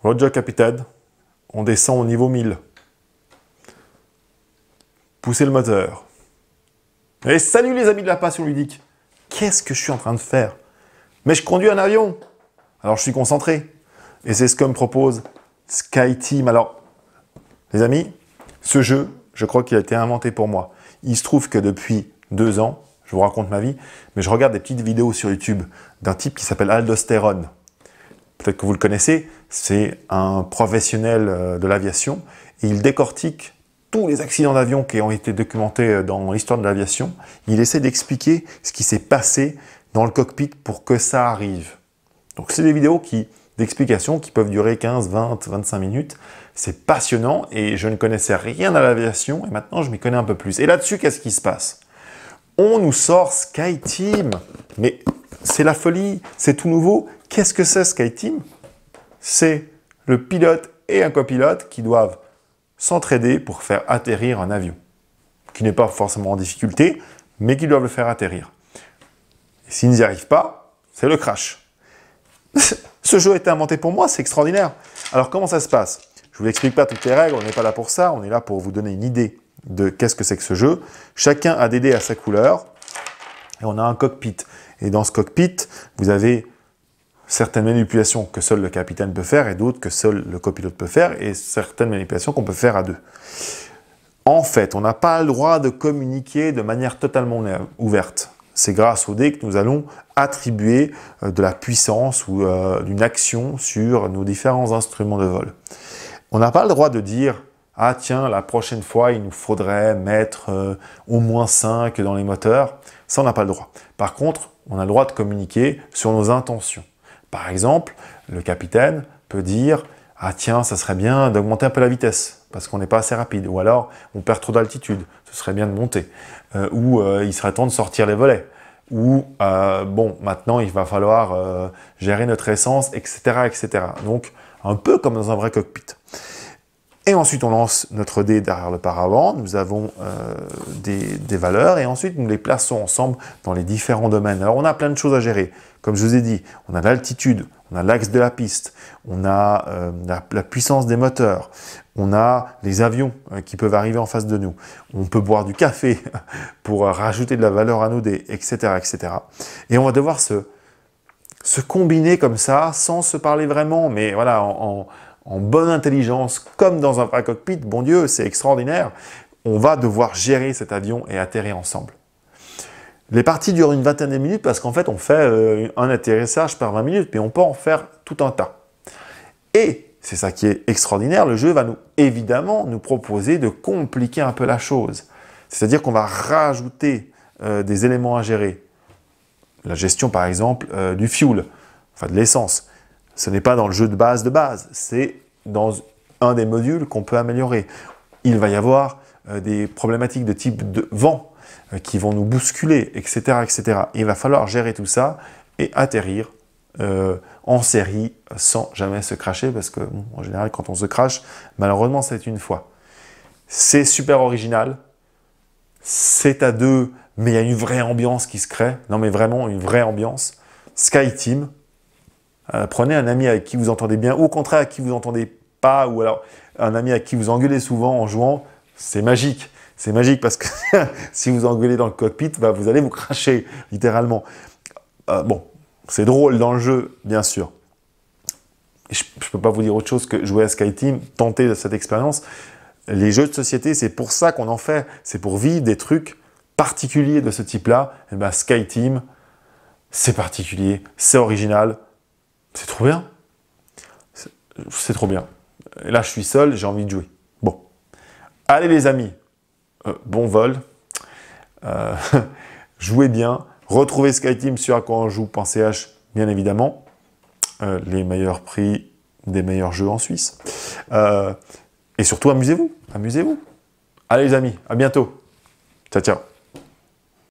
Roger Capitaine, on descend au niveau 1000. Poussez le moteur. Et salut les amis de la passion ludique. Qu'est-ce que je suis en train de faire? Mais je conduis un avion. Alors je suis concentré. Et c'est ce que me propose SkyTeam. Alors, les amis, ce jeu, je crois qu'il a été inventé pour moi. Il se trouve que depuis 2 ans, je vous raconte ma vie, mais je regarde des petites vidéos sur YouTube d'un type qui s'appelle Aldosteron. Peut-être que vous le connaissez, c'est un professionnel de l'aviation et il décortique tous les accidents d'avion qui ont été documentés dans l'histoire de l'aviation. Il essaie d'expliquer ce qui s'est passé dans le cockpit pour que ça arrive. Donc c'est des vidéos d'explications qui peuvent durer 15, 20, 25 minutes. C'est passionnant et je ne connaissais rien à l'aviation et maintenant je m'y connais un peu plus. Et là-dessus, qu'est-ce qui se passe? On nous sort SkyTeam, mais c'est la folie, c'est tout nouveau. Qu'est-ce que c'est SkyTeam? C'est le pilote et un copilote qui doivent s'entraider pour faire atterrir un avion, qui n'est pas forcément en difficulté, mais qui doivent le faire atterrir. Et s'ils n'y arrivent pas, c'est le crash. Ce jeu a été inventé pour moi, c'est extraordinaire. Alors comment ça se passe? Je ne vous explique pas toutes les règles, on n'est pas là pour ça, on est là pour vous donner une idée de qu'est-ce que c'est que ce jeu. Chacun a des dés à sa couleur, et on a un cockpit. Et dans ce cockpit, vous avez certaines manipulations que seul le capitaine peut faire et d'autres que seul le copilote peut faire et certaines manipulations qu'on peut faire à 2. En fait, on n'a pas le droit de communiquer de manière totalement ouverte. C'est grâce aux dés que nous allons attribuer de la puissance ou d'une action sur nos différents instruments de vol. On n'a pas le droit de dire « Ah tiens, la prochaine fois, il nous faudrait mettre au moins 5 dans les moteurs ». Ça, on n'a pas le droit. Par contre, on a le droit de communiquer sur nos intentions. Par exemple, le capitaine peut dire « Ah tiens, ça serait bien d'augmenter un peu la vitesse, parce qu'on n'est pas assez rapide. » Ou alors, on perd trop d'altitude, ce serait bien de monter. Ou il serait temps de sortir les volets. Ou, bon, maintenant, il va falloir gérer notre essence, etc., etc. Donc, un peu comme dans un vrai cockpit. Et ensuite, on lance notre dé derrière le paravent. Nous avons des valeurs et ensuite, nous les plaçons ensemble dans les différents domaines. Alors, on a plein de choses à gérer. Comme je vous ai dit, on a l'altitude, on a l'axe de la piste, on a la puissance des moteurs, on a les avions qui peuvent arriver en face de nous. On peut boire du café pour rajouter de la valeur à nos dés, etc., etc. Et on va devoir se combiner comme ça, sans se parler vraiment, mais voilà, en bonne intelligence, comme dans un vrai cockpit. Bon Dieu, c'est extraordinaire. On va devoir gérer cet avion et atterrir ensemble. Les parties durent une vingtaine de minutes parce qu'en fait, on fait un atterrissage par 20 minutes, mais on peut en faire tout un tas. Et c'est ça qui est extraordinaire, le jeu va évidemment nous proposer de compliquer un peu la chose. C'est-à-dire qu'on va rajouter des éléments à gérer. La gestion, par exemple, du fuel, enfin de l'essence. Ce n'est pas dans le jeu de base, c'est dans un des modules qu'on peut améliorer. Il va y avoir des problématiques de type de vent qui vont nous bousculer, etc., etc. Il va falloir gérer tout ça et atterrir en série sans jamais se crasher parce que, bon, en général, quand on se crache, malheureusement, c'est une fois. C'est super original, c'est à 2, mais il y a une vraie ambiance qui se crée. Non, mais vraiment, une vraie ambiance. SkyTeam. Prenez un ami avec qui vous entendez bien, ou au contraire, avec qui vous entendez pas, ou alors un ami avec qui vous engueulez souvent en jouant, c'est magique. C'est magique parce que si vous engueulez dans le cockpit, bah, vous allez vous cracher, littéralement. Bon, c'est drôle dans le jeu, bien sûr. Je ne peux pas vous dire autre chose que jouer à SkyTeam, tenter cette expérience. Les jeux de société, c'est pour ça qu'on en fait. C'est pour vivre des trucs particuliers de ce type-là. Et ben SkyTeam, c'est particulier, c'est original, c'est trop bien. C'est trop bien. Et là, je suis seul, j'ai envie de jouer. Bon. Allez les amis, bon vol. Jouez bien. Retrouvez SkyTeam sur aquaonjoue.ch, bien évidemment. Les meilleurs prix des meilleurs jeux en Suisse. Et surtout, amusez-vous. Amusez-vous. Allez les amis, à bientôt. Ciao, ciao.